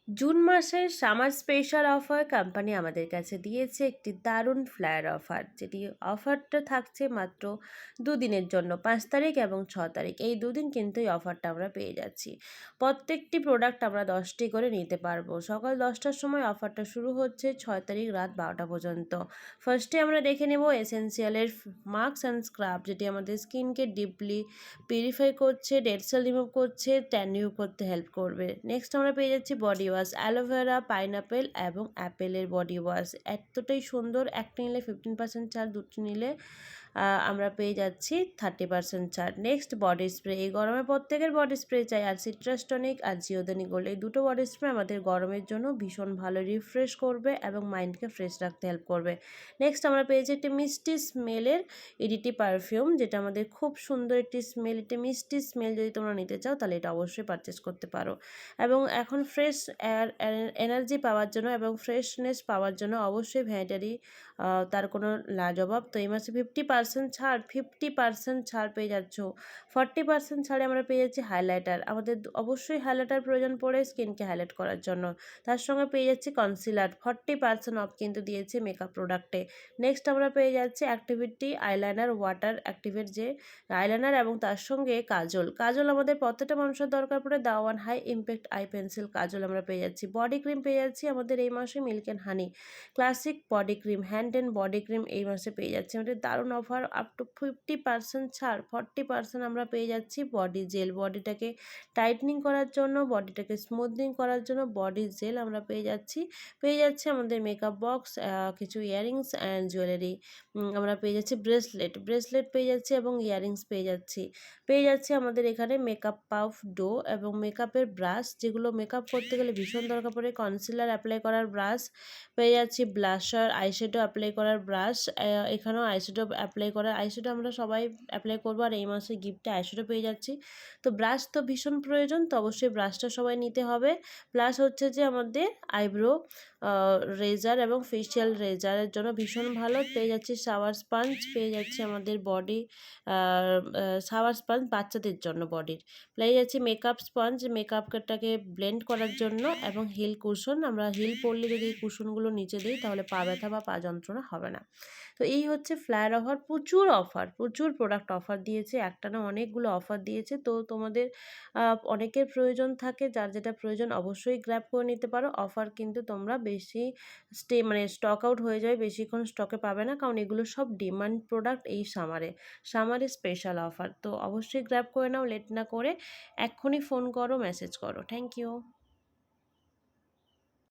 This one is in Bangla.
জুন মাসের সামার স্পেশাল অফার কোম্পানি আমাদের কাছে দিয়েছে একটি দারুণ ফ্ল্যার অফার, যেটি অফারটা থাকছে মাত্র দুদিনের জন্য, 5 তারিখ এবং 6 তারিখ। এই দুদিন কিন্তু এই অফারটা আমরা পেয়ে যাচ্ছি। প্রত্যেকটি প্রোডাক্ট আমরা 10টি করে নিতে পারবো। সকাল 10টার সময় অফারটা শুরু হচ্ছে, 6 তারিখ রাত 12টা পর্যন্ত। ফার্স্টে আমরা দেখে নেব এসেন্সিয়ালের মাস্ক অ্যান্ড স্ক্রাব, যেটি আমাদের স্কিনকে ডিপলি পিউরিফাই করছে, ডেড সেল রিমুভ করছে, ট্যান রিমুভ করতে হেল্প করবে। নেক্সট আমরা পেয়ে যাচ্ছি বডি ওয়াশ, অ্যালোভেরা, পাইনাপেল এবং অ্যাপেলের বডি ওয়াশ। এতটাই সুন্দর, একটা নিলে 15% ছাড়, দুটো নিলে আমরা পেয়ে যাচ্ছি 30% ছাড়। নেক্সট বডি স্প্রে, এই গরমে প্রত্যেকের বডি স্প্রে চাই, আর সিট্রাস টনিক আর জিওদানি গোল্ড, এই দুটো বডি স্প্রে আমাদের গরমের জন্য ভীষণ ভালো রিফ্রেশ করবে এবং মাইন্ডকে ফ্রেশ রাখতে হেল্প করবে। নেক্সট আমরা পেয়েছি একটি মিষ্টি স্মেলের ইডিটি পারফিউম, যেটা আমাদের খুব সুন্দর একটি স্মেল, একটি মিষ্টি স্মেল। যদি তোমরা নিতে চাও তাহলে এটা অবশ্যই পারচেস করতে পারো। এবং এখন ফ্রেশ এনার্জি পাওয়ার জন্য এবং ফ্রেশনেস পাওয়ার জন্য অবশ্যই ভ্যানিটারি তার কোনো লাজবাব। তো এই মাসে 50% ছাড়, 50% ছাড় পেয়ে যাচ্ছ। 40% ছাড়ে আমরা পেয়ে যাচ্ছি হাইলাইটার। আমাদের অবশ্যই হাইলাইটার প্রয়োজন পড়ে স্কিনকে হাইলাইট করার জন্য। তার সঙ্গে পেয়ে যাচ্ছি কনসিলার, 40% অফ কিন্তু দিয়েছে মেকআপ প্রোডাক্টে। নেক্সট আমরা পেয়ে যাচ্ছি অ্যাক্টিভিটি আইলাইনার, ওয়াটার অ্যাক্টিভেট যে আইলাইনার, এবং তার সঙ্গে কাজল। কাজল আমাদের প্রত্যেকটা মানুষের দরকার পড়ে, the one high impact eye pencil kajal আমরা পেয়ে যাচ্ছি। বডি ক্রিম পেয়ে যাচ্ছি আমাদের এই মাসে milk and honey classic body cream, hand and body cream এই মাসে পেয়ে যাচ্ছি আমাদের দারুণ অফার, আপ টু 50% ছাড়। 40% আমরা পেয়ে যাচ্ছি বডি জেল, বডিটাকে টাইটনিং করার জন্য, বডিটাকে স্মুথনিং করার জন্য বডি জেল আমরা পেয়ে যাচ্ছি। পেয়ে যাচ্ছে আমাদের মেকআপ বক্স, কিছু ইয়াররিংস অ্যান্ড জুয়েলারি আমরা পেয়ে যাচ্ছি, ব্রেসলেট পেয়ে যাচ্ছি এবং ইয়াররিংস পেয়ে যাচ্ছি আমাদের এখানে মেকআপ পাফ ডো এবং মেকআপের ব্রাশ, যেগুলো মেকআপ করতে গেলে ভীষণ দরকার পড়ে। কনসিলার অ্যাপ্লাই করার ব্রাশ পেয়ে যাচ্ছি, ব্লাশার, আইশ্যাডো অ্যাপ্লাই করার ব্রাশ, এখানেও আইশ্যাডো অ্যাপ্লাই করার, আইশ্যাডো আমরা সবাই অ্যাপ্লাই করবো, আর এই মাসে গিফটে আইশ্যাডো পেয়ে যাচ্ছি। তো ব্রাশ তো ভীষণ প্রয়োজন, তো অবশ্যই ব্রাশটা সবাই নিতে হবে। প্লাস হচ্ছে যে আমাদের আইব্রো রেজার এবং ফেশিয়াল রেজারের জন্য ভীষণ ভালো। পেয়ে যাচ্ছি শাওয়ার স্পঞ্জ, পেয়ে যাচ্ছি আমাদের বডি শাওয়ার স্পঞ্জ বাচ্চাদের জন্য বডির। পেয়ে যাচ্ছি মেকআপ স্পঞ্জ, মেকআপটাকে ব্লেন্ড করার জন্য, এবং হিল কুশন, আমরা হিল পরলে যদি এই কুশনগুলো নিচে দিই তাহলে পা ব্যথা বা পা যন্ত্রণা হবে না। তো এই হচ্ছে ফ্ল্যার অফার, প্রচুর প্রোডাক্ট অফার দিয়েছে, একটা না অনেকগুলো অফার দিয়েছে। তো তোমাদের অনেকের প্রয়োজন থাকে, যার যেটা প্রয়োজন অবশ্যই গ্র্যাব করে নিতে পারো। অফার কিন্তু তোমরা বেশি মানে স্টক আউট হয়ে যাবে, বেশিক্ষণ স্টকে পাবে না, কারণ এগুলো সব ডিমান্ড প্রোডাক্ট এই সামারে স্পেশাল অফার। তো অবশ্যই গ্র্যাব করে নাও, লেট না করে এক্ষুনি ফোন করো, মেসেজ করো। Thank you.